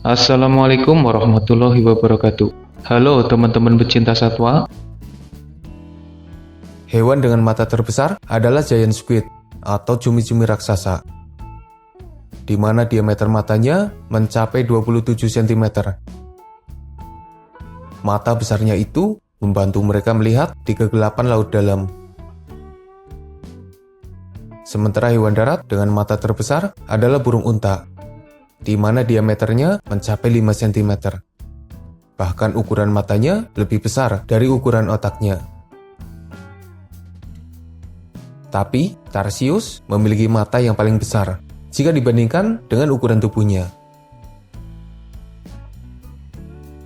Assalamualaikum warahmatullahi wabarakatuh. Halo teman-teman pecinta satwa. Hewan dengan mata terbesar adalah giant squid atau cumi-cumi raksasa, di mana diameter matanya mencapai 27 cm. Mata besarnya itu membantu mereka melihat di kegelapan laut dalam. Sementara hewan darat dengan mata terbesar adalah burung unta, di mana diameternya mencapai 5 cm. Bahkan ukuran matanya lebih besar dari ukuran otaknya. Tapi, Tarsius memiliki mata yang paling besar jika dibandingkan dengan ukuran tubuhnya.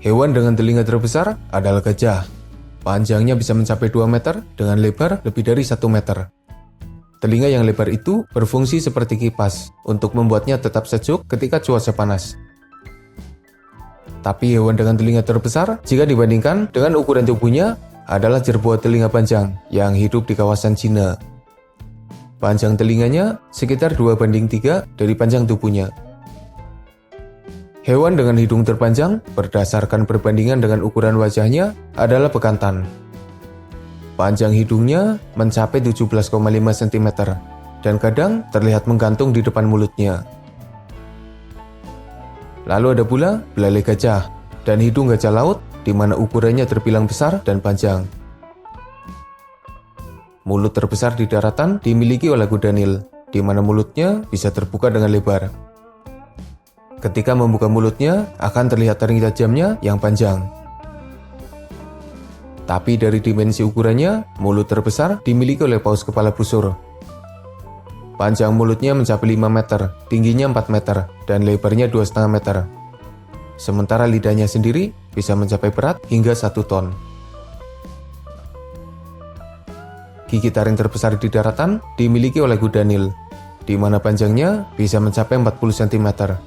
Hewan dengan telinga terbesar adalah gajah. Panjangnya bisa mencapai 2 meter dengan lebar lebih dari 1 meter. Telinga yang lebar itu berfungsi seperti kipas untuk membuatnya tetap sejuk ketika cuaca panas. Tapi hewan dengan telinga terbesar jika dibandingkan dengan ukuran tubuhnya adalah jerboa telinga panjang yang hidup di kawasan Cina. Panjang telinganya sekitar 2:3 dari panjang tubuhnya. Hewan dengan hidung terpanjang berdasarkan perbandingan dengan ukuran wajahnya adalah bekantan. Panjang hidungnya mencapai 17,5 cm dan kadang terlihat menggantung di depan mulutnya. Lalu ada pula belalai gajah dan hidung gajah laut di mana ukurannya terbilang besar dan panjang. Mulut terbesar di daratan dimiliki oleh kuda Nil, di mana mulutnya bisa terbuka dengan lebar. Ketika membuka mulutnya akan terlihat taring tajamnya yang panjang. Tapi dari dimensi ukurannya, mulut terbesar dimiliki oleh paus kepala busur. Panjang mulutnya mencapai 5 meter, tingginya 4 meter, dan lebarnya 2,5 meter. Sementara lidahnya sendiri bisa mencapai berat hingga 1 ton. Gigi taring terbesar di daratan dimiliki oleh kuda Nil, di mana panjangnya bisa mencapai 40 cm.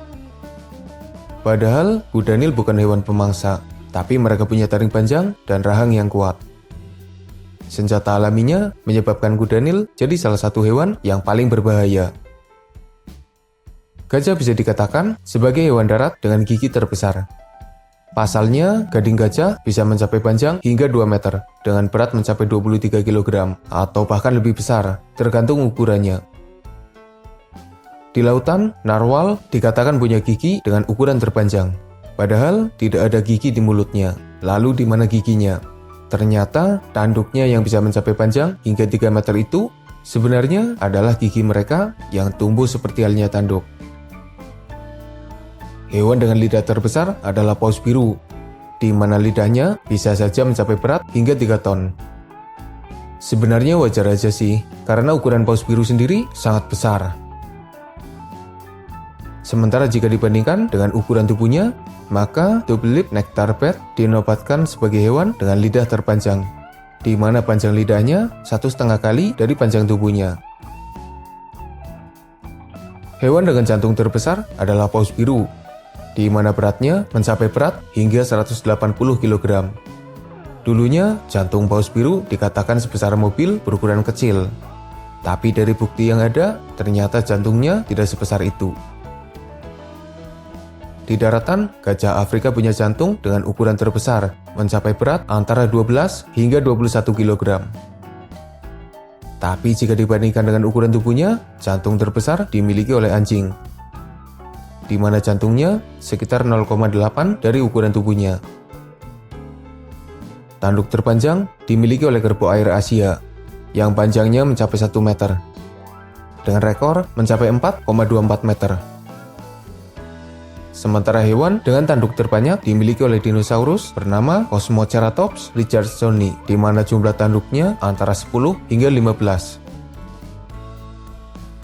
Padahal kuda Nil bukan hewan pemangsa, tapi mereka punya taring panjang dan rahang yang kuat. Senjata alaminya menyebabkan kuda Nil jadi salah satu hewan yang paling berbahaya. Gajah bisa dikatakan sebagai hewan darat dengan gigi terbesar. Pasalnya, gading gajah bisa mencapai panjang hingga 2 meter dengan berat mencapai 23 kg atau bahkan lebih besar, tergantung ukurannya. Di lautan, narwal dikatakan punya gigi dengan ukuran terpanjang. Padahal tidak ada gigi di mulutnya. Lalu di mana giginya? Ternyata tanduknya yang bisa mencapai panjang hingga 3 meter itu sebenarnya adalah gigi mereka yang tumbuh seperti halnya tanduk. Hewan dengan lidah terbesar adalah paus biru, di mana lidahnya bisa saja mencapai berat hingga 3 ton. Sebenarnya wajar aja sih, karena ukuran paus biru sendiri sangat besar. Sementara jika dibandingkan dengan ukuran tubuhnya, maka double-lip nectarbat dinobatkan sebagai hewan dengan lidah terpanjang, di mana panjang lidahnya 1,5 kali dari panjang tubuhnya. Hewan dengan jantung terbesar adalah paus biru, di mana beratnya mencapai berat hingga 180 kg. Dulunya, jantung paus biru dikatakan sebesar mobil berukuran kecil. Tapi dari bukti yang ada, ternyata jantungnya tidak sebesar itu. Di daratan, gajah Afrika punya jantung dengan ukuran terbesar, mencapai berat antara 12 hingga 21 kg. Tapi jika dibandingkan dengan ukuran tubuhnya, jantung terbesar dimiliki oleh anjing, di mana jantungnya sekitar 0,8 dari ukuran tubuhnya. Tanduk terpanjang dimiliki oleh kerbau air Asia, yang panjangnya mencapai 1 meter, dengan rekor mencapai 4,24 meter. Sementara hewan dengan tanduk terbanyak dimiliki oleh dinosaurus bernama Cosmoceratops richardsoni, di mana jumlah tanduknya antara 10 hingga 15.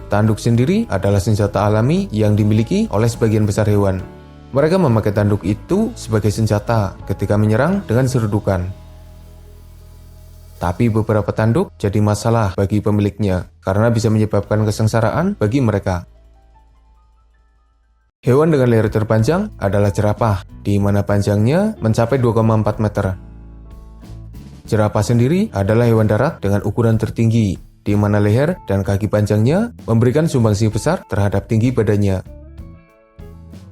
Tanduk sendiri adalah senjata alami yang dimiliki oleh sebagian besar hewan. Mereka memakai tanduk itu sebagai senjata ketika menyerang dengan serudukan. Tapi beberapa tanduk jadi masalah bagi pemiliknya karena bisa menyebabkan kesengsaraan bagi mereka. Hewan dengan leher terpanjang adalah jerapah, di mana panjangnya mencapai 2,4 meter. Jerapah sendiri adalah hewan darat dengan ukuran tertinggi, di mana leher dan kaki panjangnya memberikan sumbangsi besar terhadap tinggi badannya.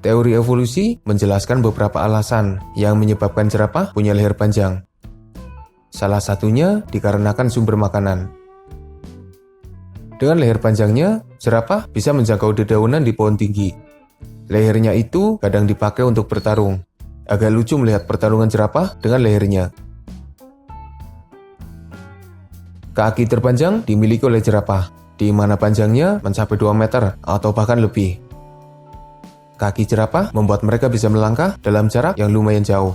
Teori evolusi menjelaskan beberapa alasan yang menyebabkan jerapah punya leher panjang. Salah satunya dikarenakan sumber makanan. Dengan leher panjangnya, jerapah bisa menjangkau dedaunan di pohon tinggi. Lehernya itu kadang dipakai untuk bertarung. Agak lucu melihat pertarungan jerapah dengan lehernya. Kaki terpanjang dimiliki oleh jerapah, di mana panjangnya mencapai 2 meter atau bahkan lebih. Kaki jerapah membuat mereka bisa melangkah dalam jarak yang lumayan jauh.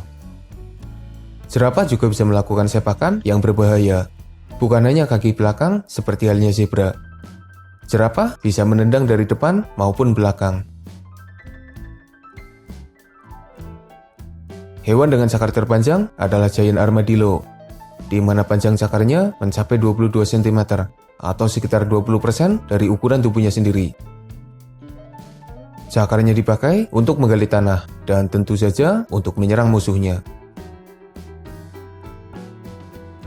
Jerapah juga bisa melakukan sepakan yang berbahaya, bukan hanya kaki belakang seperti halnya zebra. Jerapah bisa menendang dari depan maupun belakang. Hewan dengan cakar terpanjang adalah giant armadillo, di mana panjang cakarnya mencapai 22 cm atau sekitar 20% dari ukuran tubuhnya sendiri. Cakarnya dipakai untuk menggali tanah dan tentu saja untuk menyerang musuhnya.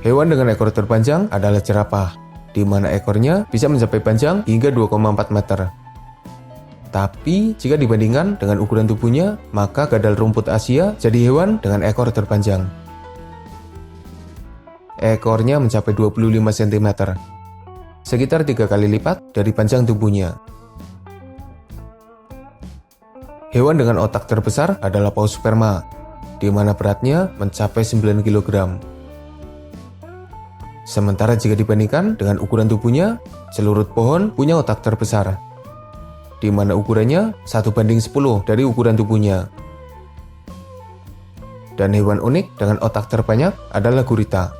Hewan dengan ekor terpanjang adalah jerapah, di mana ekornya bisa mencapai panjang hingga 2,4 meter. Tapi jika dibandingkan dengan ukuran tubuhnya, maka gadal rumput Asia jadi hewan dengan ekor terpanjang. Ekornya mencapai 25 cm, sekitar 3 kali lipat dari panjang tubuhnya. Hewan dengan otak terbesar adalah paus sperma, di mana beratnya mencapai 9 kg. Sementara jika dibandingkan dengan ukuran tubuhnya, celurut pohon punya otak terbesar, di mana ukurannya 1:10 dari ukuran tubuhnya. Dan hewan unik dengan otak terbanyak adalah gurita.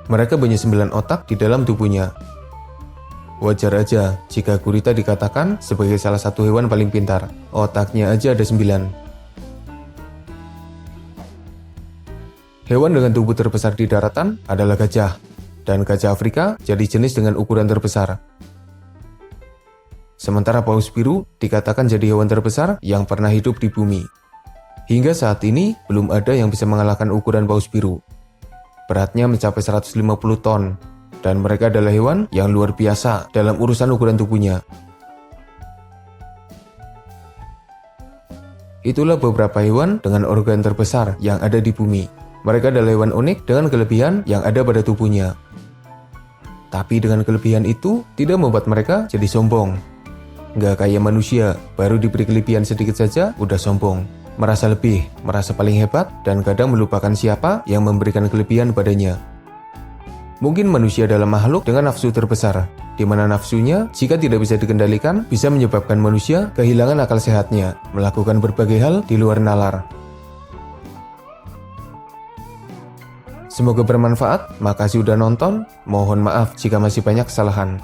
Mereka punya 9 otak di dalam tubuhnya. Wajar aja jika gurita dikatakan sebagai salah satu hewan paling pintar. Otaknya aja ada 9. Hewan dengan tubuh terbesar di daratan adalah gajah. Dan gajah Afrika jadi jenis dengan ukuran terbesar. Sementara paus biru dikatakan jadi hewan terbesar yang pernah hidup di bumi. Hingga saat ini belum ada yang bisa mengalahkan ukuran paus biru. Beratnya mencapai 150 ton. Dan mereka adalah hewan yang luar biasa dalam urusan ukuran tubuhnya. Itulah beberapa hewan dengan organ terbesar yang ada di bumi. Mereka adalah hewan unik dengan kelebihan yang ada pada tubuhnya. Tapi dengan kelebihan itu tidak membuat mereka jadi sombong. Nggak kayak manusia, baru diberi kelebihan sedikit saja udah sombong. Merasa lebih, merasa paling hebat, dan kadang melupakan siapa yang memberikan kelebihan padanya. Mungkin manusia adalah makhluk dengan nafsu terbesar, di mana nafsunya jika tidak bisa dikendalikan bisa menyebabkan manusia kehilangan akal sehatnya, melakukan berbagai hal di luar nalar. Semoga bermanfaat, makasih udah nonton, mohon maaf jika masih banyak kesalahan.